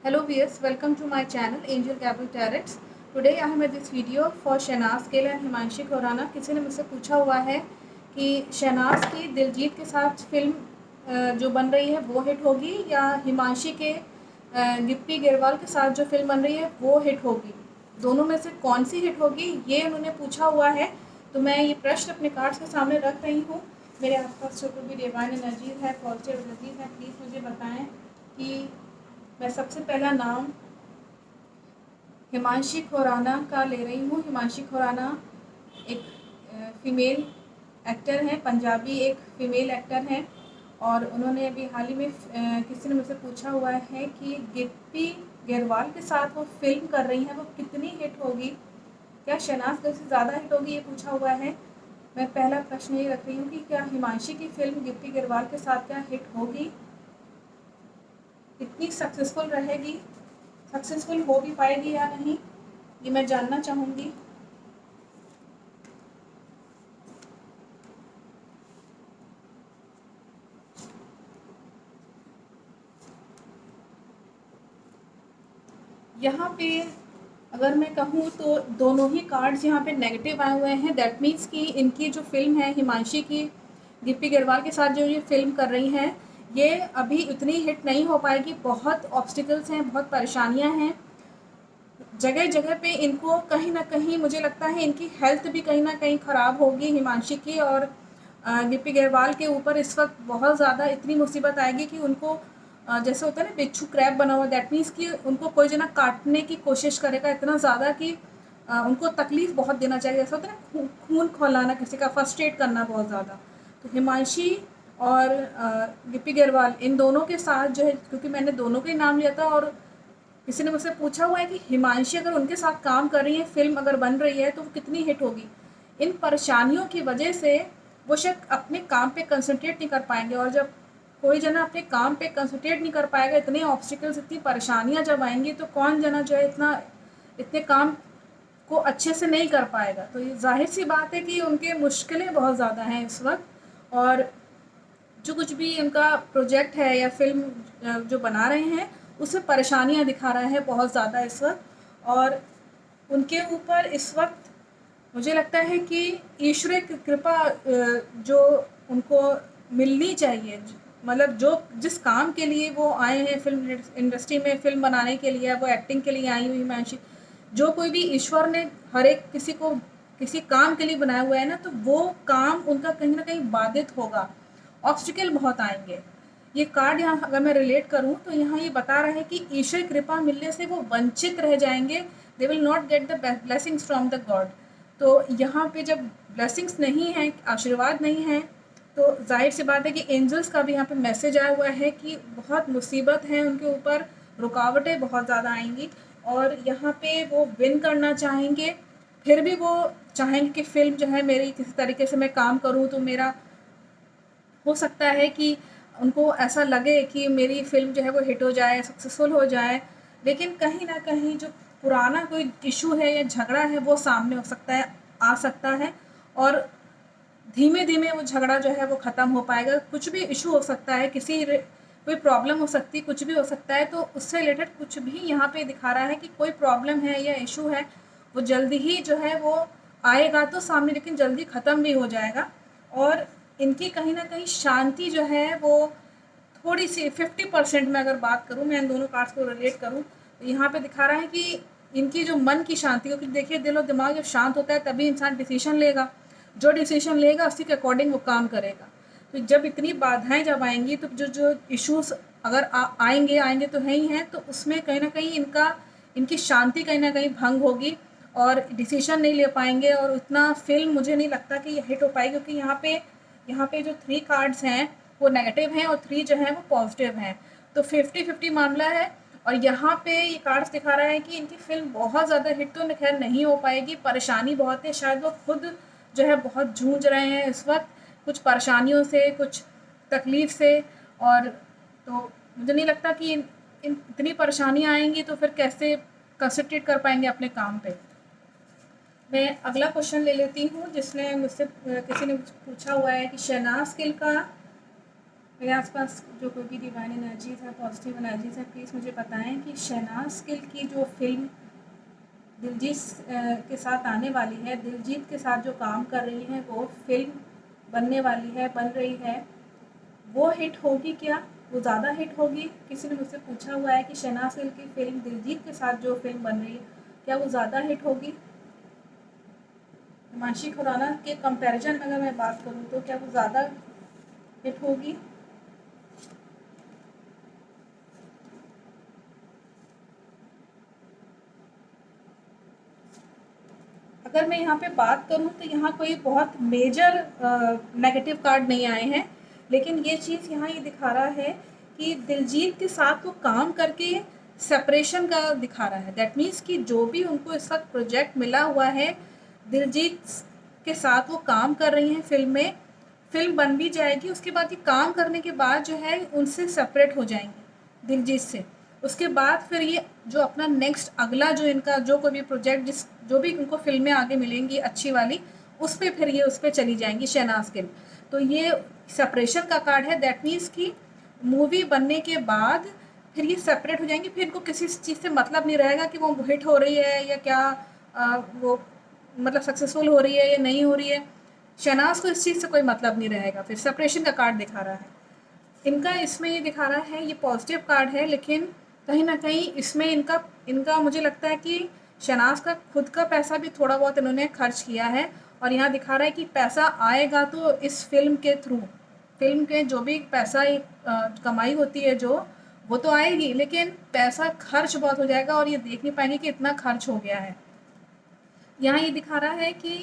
Hello viewers, welcome to my channel Angel Gabriel Tarets. Today I have made this video for Shehnaaz Gill and Himanshi Khurana. किसी ने मुझसे पूछा हुआ है कि शहनाज की दिलजीत के साथ फिल्म जो बन रही है वो हिट होगी या हिमांशी के गिप्पी गिरवाल के साथ जो फिल्म बन रही है वो हिट होगी, दोनों में से कौन सी हिट होगी, ये उन्होंने पूछा हुआ है। तो मैं ये प्रश्न अपने कार्ड्स के सामने रख रही हूँ। मेरे आसपास जो भी डिवाइन एनर्जीज है, पॉजिटिव एनर्जीज है, प्लीज़ मुझे बताएं कि मैं सबसे पहला नाम हिमांशी खुराना का ले रही हूँ। हिमांशी खुराना एक फ़ीमेल एक्टर हैं, पंजाबी एक फ़ीमेल एक्टर हैं और उन्होंने अभी हाल ही में किसी ने मुझसे पूछा हुआ है कि गिप्पी गिरवाल के साथ वो फिल्म कर रही हैं, वो कितनी हिट होगी, क्या शहनाज गिल से ज़्यादा हिट होगी, ये पूछा हुआ है। मैं पहला प्रश्न ये रख रही हूँ कि क्या हिमांशी की फिल्म गिप्पी गिरवाल के साथ क्या हिट होगी, कितनी सक्सेसफुल रहेगी, सक्सेसफुल हो भी पाएगी या नहीं, ये मैं जानना चाहूँगी। यहाँ पे अगर मैं कहूँ तो दोनों ही कार्ड्स यहाँ पे नेगेटिव आए हुए हैं। दैट मीन्स कि इनकी जो फिल्म है हिमांशी की गिप्पी गिरवाल के साथ जो ये फिल्म कर रही हैं, ये अभी उतनी हिट नहीं हो पाएगी। बहुत ऑब्स्टिकल्स हैं, बहुत परेशानियाँ हैं, जगह जगह पे इनको कहीं ना कहीं मुझे लगता है इनकी हेल्थ भी कहीं ना कहीं ख़राब होगी हिमांशी की, और गिप्पी गिरवाल के ऊपर इस वक्त बहुत ज़्यादा इतनी मुसीबत आएगी कि उनको जैसे होता है ना बिच्छू क्रैब बना हुआ, दैट मीन्स कि उनको कोई जना काटने की कोशिश करेगा इतना ज़्यादा कि उनको तकलीफ़ बहुत देना चाहिए। जैसा होता है ना खून खौलाना, किसी का फर्स्ट्रेट करना बहुत ज़्यादा। तो हिमांशी और गिप्पी गिरवाल इन दोनों के साथ जो है, क्योंकि मैंने दोनों का ही नाम लिया था और किसी ने मुझसे पूछा हुआ है कि हिमांशी अगर उनके साथ काम कर रही है, फिल्म अगर बन रही है तो वो कितनी हिट होगी। इन परेशानियों की वजह से वो शायद अपने काम पे कंसंट्रेट नहीं कर पाएंगे, और जब कोई जना अपने काम पे कंसंट्रेट नहीं कर पाएगा, इतने ऑब्स्टिकल्स इतनी परेशानियां जब आएंगी तो कौन जना जो है इतने काम को अच्छे से नहीं कर पाएगा। तो ये जाहिर सी बात है कि उनके मुश्किलें बहुत ज़्यादा हैं इस वक्त, और जो कुछ भी उनका प्रोजेक्ट है या फिल्म जो बना रहे हैं उसमें परेशानियां दिखा रहा है बहुत ज़्यादा इस वक्त। और उनके ऊपर इस वक्त मुझे लगता है कि ईश्वर की कृपा जो उनको मिलनी चाहिए, मतलब जो जिस काम के लिए वो आए हैं फिल्म इंडस्ट्री में फिल्म बनाने के लिए, वो एक्टिंग के लिए आई हुई हिमांशी, जो कोई भी ईश्वर ने हर एक किसी को किसी काम के लिए बनाया हुआ है ना, तो वो काम उनका कहीं ना कहीं बाधित होगा, ऑब्स्टिकल बहुत आएंगे। ये कार्ड यहाँ अगर मैं रिलेट करूँ तो यहाँ ये बता रहा है कि ईश्वर कृपा मिलने से वो वंचित रह जाएंगे, they will not get the blessings from the God. तो यहाँ पे जब ब्लेसिंग्स नहीं हैं, आशीर्वाद नहीं है, तो जाहिर सी बात है कि एंजल्स का भी यहाँ पे मैसेज आया हुआ है कि बहुत मुसीबत है उनके ऊपर, रुकावटें बहुत ज़्यादा आएंगी और यहाँ पे वो विन करना चाहेंगे। फिर भी वो चाहेंगे कि फ़िल्म जो है मेरी किसी तरीके से मैं काम करूँ, तो मेरा हो सकता है कि उनको ऐसा लगे कि मेरी फ़िल्म जो है वो हिट हो जाए, सक्सेसफुल हो जाए, लेकिन कहीं न कहीं जो पुराना कोई इश्यू है या झगड़ा है वो सामने हो सकता है, आ सकता है, और धीमे-धीमे वो झगड़ा जो है वो ख़त्म हो पाएगा। कुछ भी इश्यू हो सकता है, कोई प्रॉब्लम हो सकती है, कुछ भी हो सकता है, तो उससे रिलेटेड कुछ भी यहाँ पे दिखा रहा है कि कोई प्रॉब्लम है या इश्यू है, वो जल्दी ही जो है वो आएगा तो सामने, लेकिन जल्दी ख़त्म भी हो जाएगा। और इनकी कहीं न कहीं शांति जो है वो थोड़ी-सी 50% में अगर बात करूँ, मैं इन दोनों कार्ड्स को रिलेट करूँ, तो यहाँ पे दिखा रहा है कि इनकी जो मन की शांति, क्योंकि देखिए दिल और दिमाग जब शांत होता है तभी इंसान डिसीजन लेगा, जो डिसीजन लेगा उसी के अकॉर्डिंग वो काम करेगा। तो जब इतनी बाधाएँ जब आएँगी तो जो जो इश्यूज़ अगर आएँगे तो है ही हैं, तो उसमें कहीं न कहीं इनकी शांति कहीं न कहीं भंग होगी और डिसीजन नहीं ले पाएँगे, और उतना फ़िल्म मुझे नहीं लगता कि ये हिट हो पाएगी, क्योंकि यहाँ पे जो 3 कार्ड्स हैं वो नेगेटिव हैं और 3 जो हैं वो पॉजिटिव हैं। तो 50-50 मामला है, और यहाँ पे ये कार्ड्स दिखा रहा है कि इनकी फ़िल्म बहुत ज़्यादा हिट तो खैर नहीं हो पाएगी, परेशानी बहुत है, शायद वो खुद जो है बहुत जूझ रहे हैं इस वक़्त, कुछ परेशानियों से, कुछ तकलीफ़ से, और तो मुझे नहीं लगता कि इन इतनी परेशानियाँ आएँगी तो फिर कैसे कंसंट्रेट कर पाएँगे अपने काम पे। मैं अगला क्वेश्चन ले लेती हूँ, जिसने मुझसे किसी ने पूछा हुआ है कि शहनाज गिल का मेरे आसपास जो कोई भी डिवाइन एनर्जीज है, पॉजिटिव एनर्जीज है, प्लीज़ मुझे बताएं कि शहनाज गिल की जो फिल्म दिलजीत के साथ आने वाली है, दिलजीत के साथ जो काम कर रही है, वो फिल्म बनने वाली है, बन रही है, वो हिट होगी क्या? वो ज़्यादा हिट होगी? किसी ने मुझसे पूछा हुआ है कि शहनाज गिल की फिल्म दिलजीत के साथ जो फिल्म बन रही है, क्या वो ज़्यादा हिट होगी? हिमांशी खुराना के कंपैरिजन में अगर मैं बात करूँ तो क्या वो ज़्यादा हिट होगी? अगर मैं यहाँ पे बात करूँ तो यहाँ कोई बहुत मेजर नेगेटिव कार्ड नहीं आए हैं, लेकिन ये चीज़ यहाँ ये दिखा रहा है कि दिलजीत के साथ वो काम करके सेपरेशन का दिखा रहा है। दैट मीन्स कि जो भी उनको इस वक्त प्रोजेक्ट मिला हुआ है, दिलजीत के साथ वो काम कर रही हैं फिल्म में, फिल्म बन भी जाएगी, उसके बाद ये काम करने के बाद जो है उनसे सेपरेट हो जाएंगे दिलजीत से। उसके बाद फिर ये जो अपना नेक्स्ट अगला जो इनका जो कोई भी प्रोजेक्ट जिस जो भी उनको फिल्में आगे मिलेंगी अच्छी वाली, उस पर फिर ये उस पर चली जाएंगी शहनाज गिल। तो ये सेपरेशन का कार्ड है। दैट मीन्स कि मूवी बनने के बाद फिर ये सेपरेट हो जाएंगी, फिर इनको किसी चीज़ से मतलब नहीं रहेगा कि वो हिट हो रही है या क्या वो मतलब सक्सेसफुल हो रही है या नहीं हो रही है। शहनाज को इस चीज़ से कोई मतलब नहीं रहेगा। फिर सेपरेशन का कार्ड दिखा रहा है इनका, इसमें ये दिखा रहा है, ये पॉजिटिव कार्ड है, लेकिन कहीं ना कहीं इसमें इनका इनका मुझे लगता है कि शहनाज का खुद का पैसा भी थोड़ा बहुत इन्होंने खर्च किया है। और यहाँ दिखा रहा है कि पैसा आएगा तो इस फिल्म के थ्रू, फिल्म के जो भी पैसा कमाई होती है जो, वो तो आएगी, लेकिन पैसा खर्च बहुत हो जाएगा और ये देख नहीं पाएंगे कि इतना खर्च हो गया है। यहाँ ये दिखा रहा है कि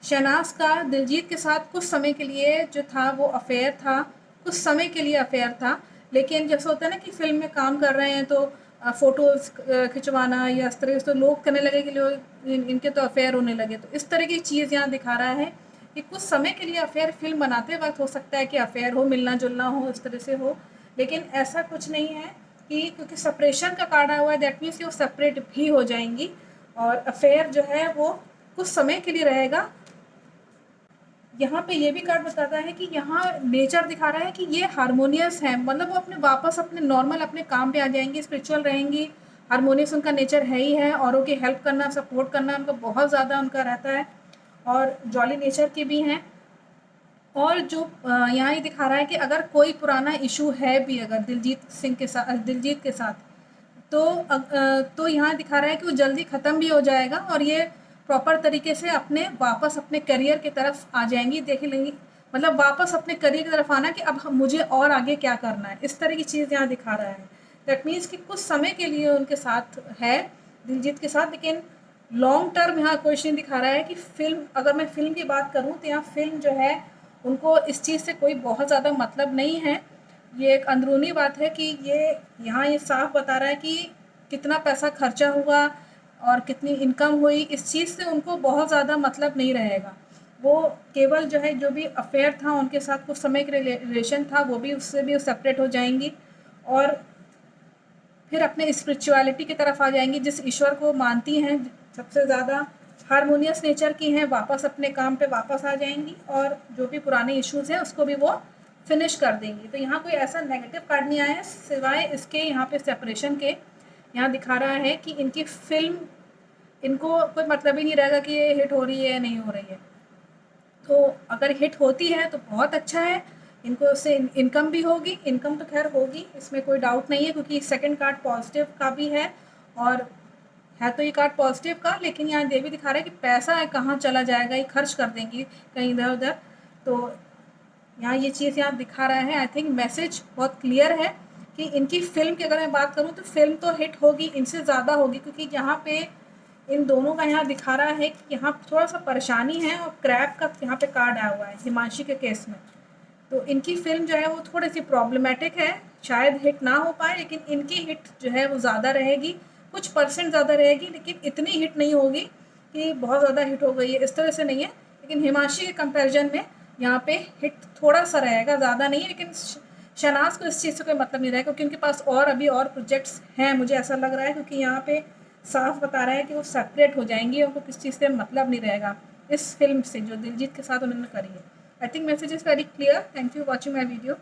शहनाज का दिलजीत के साथ कुछ समय के लिए जो था वो अफेयर था, कुछ समय के लिए अफेयर था, लेकिन जैसे होता है ना कि फिल्म में काम कर रहे हैं तो फ़ोटोज़ खिंचवाना या इस तरह से तो लोग कहने लगे कि लोग इनके तो अफेयर होने लगे। तो इस तरह की चीज़ यहाँ दिखा रहा है कि कुछ समय के लिए अफेयर फिल्म बनाते वक्त हो सकता है कि अफेयर हो, मिलना जुलना हो, इस तरह से हो, लेकिन ऐसा कुछ नहीं है कि क्योंकि सेपरेशन का कार्ड आया हुआ है, दैट मीन्स कि वो सेपरेट भी हो जाएंगी और अफेयर जो है वो कुछ समय के लिए रहेगा। यहाँ पे ये भी कार्ड बताता है कि यहाँ नेचर दिखा रहा है कि ये हारमोनियस है, मतलब वो अपने वापस अपने नॉर्मल अपने काम पे आ जाएंगी, स्पिरिचुअल रहेंगी, हारमोनियस उनका नेचर है ही है, औरों की हेल्प करना, सपोर्ट करना उनका बहुत ज़्यादा उनका रहता है और जॉली नेचर के भी हैं। और जो यहाँ ये दिखा रहा है कि अगर कोई पुराना इशू है भी अगर दिलजीत के साथ तो यहाँ दिखा रहा है कि वो जल्दी ख़त्म भी हो जाएगा और ये प्रॉपर तरीके से अपने वापस अपने करियर की तरफ आ जाएंगी, देख लेंगी, मतलब वापस अपने करियर की तरफ आना कि अब मुझे और आगे क्या करना है, इस तरह की चीज़ यहाँ दिखा रहा है। दैट मीन्स कि कुछ समय के लिए उनके साथ है दिलजीत के साथ, लेकिन लॉन्ग टर्म यहाँ क्वेश्चन दिखा रहा है कि फिल्म, अगर मैं फिल्म की बात करूँ तो यहाँ फिल्म जो है उनको इस चीज़ से कोई बहुत ज़्यादा मतलब नहीं है। ये एक अंदरूनी बात है कि ये यहाँ ये साफ बता रहा है कि कितना पैसा खर्चा हुआ और कितनी इनकम हुई, इस चीज़ से उनको बहुत ज़्यादा मतलब नहीं रहेगा। वो केवल जो है जो भी अफेयर था उनके साथ कुछ समय के रिलेशन था वो भी उससे भी सेपरेट हो जाएंगी और फिर अपने स्पिरिचुअलिटी की तरफ आ जाएंगी, जिस ईश्वर को मानती हैं सबसे ज़्यादा, हारमोनियस नेचर की हैं, वापस अपने काम पे वापस आ जाएंगी और जो भी पुराने इश्यूज़ हैं उसको भी वो फिनिश कर देंगी। तो यहाँ कोई ऐसा नेगेटिव कार्ड नहीं आया है सिवाय इसके यहाँ पे सेपरेशन के। यहाँ दिखा रहा है कि इनकी फिल्म, इनको कोई मतलब ही नहीं रहेगा कि ये हिट हो रही है या नहीं हो रही है। तो अगर हिट होती है तो बहुत अच्छा है, इनको उससे इनकम भी होगी, इनकम तो खैर होगी, इसमें कोई डाउट नहीं है, क्योंकि सेकंड कार्ड पॉजिटिव का भी है और है तो ये कार्ड पॉजिटिव का, लेकिन यहाँ ये भी दिखा रहा है कि पैसा है कहाँ चला जाएगा, ये खर्च कर देंगी कहीं इधर उधर। तो यहाँ ये चीज़ यहाँ दिखा रहा है। आई थिंक मैसेज बहुत क्लियर है कि इनकी फ़िल्म की अगर मैं बात करूँ तो फिल्म तो हिट होगी, इनसे ज़्यादा होगी, क्योंकि यहाँ पे इन दोनों का यहाँ दिखा रहा है कि यहाँ थोड़ा सा परेशानी है और क्रैप का यहाँ पे कार्ड आया हुआ है हिमांशी के केस में। तो इनकी फ़िल्म जो है वो थोड़ी सी प्रॉब्लमेटिक है, शायद हिट ना हो पाए, लेकिन इनकी हिट जो है वो ज़्यादा रहेगी, कुछ परसेंट ज़्यादा रहेगी, लेकिन इतनी हिट नहीं होगी कि बहुत ज़्यादा हिट हो गई है, इस तरह से नहीं है। लेकिन हिमांशी के कंपैरिजन में यहाँ पे हिट थोड़ा सा रहेगा, ज़्यादा नहीं है, लेकिन शहनाज को इस चीज़ से कोई मतलब नहीं रहेगा क्योंकि उनके पास और अभी और प्रोजेक्ट्स हैं, मुझे ऐसा लग रहा है, क्योंकि यहाँ पे साफ बता रहा है कि वो सेपरेट हो जाएंगी, उनको किस चीज़ से मतलब नहीं रहेगा इस फिल्म से जो दिलजीत के साथ उन्होंने करी है। I think message is very clear. Thank you for watching my video.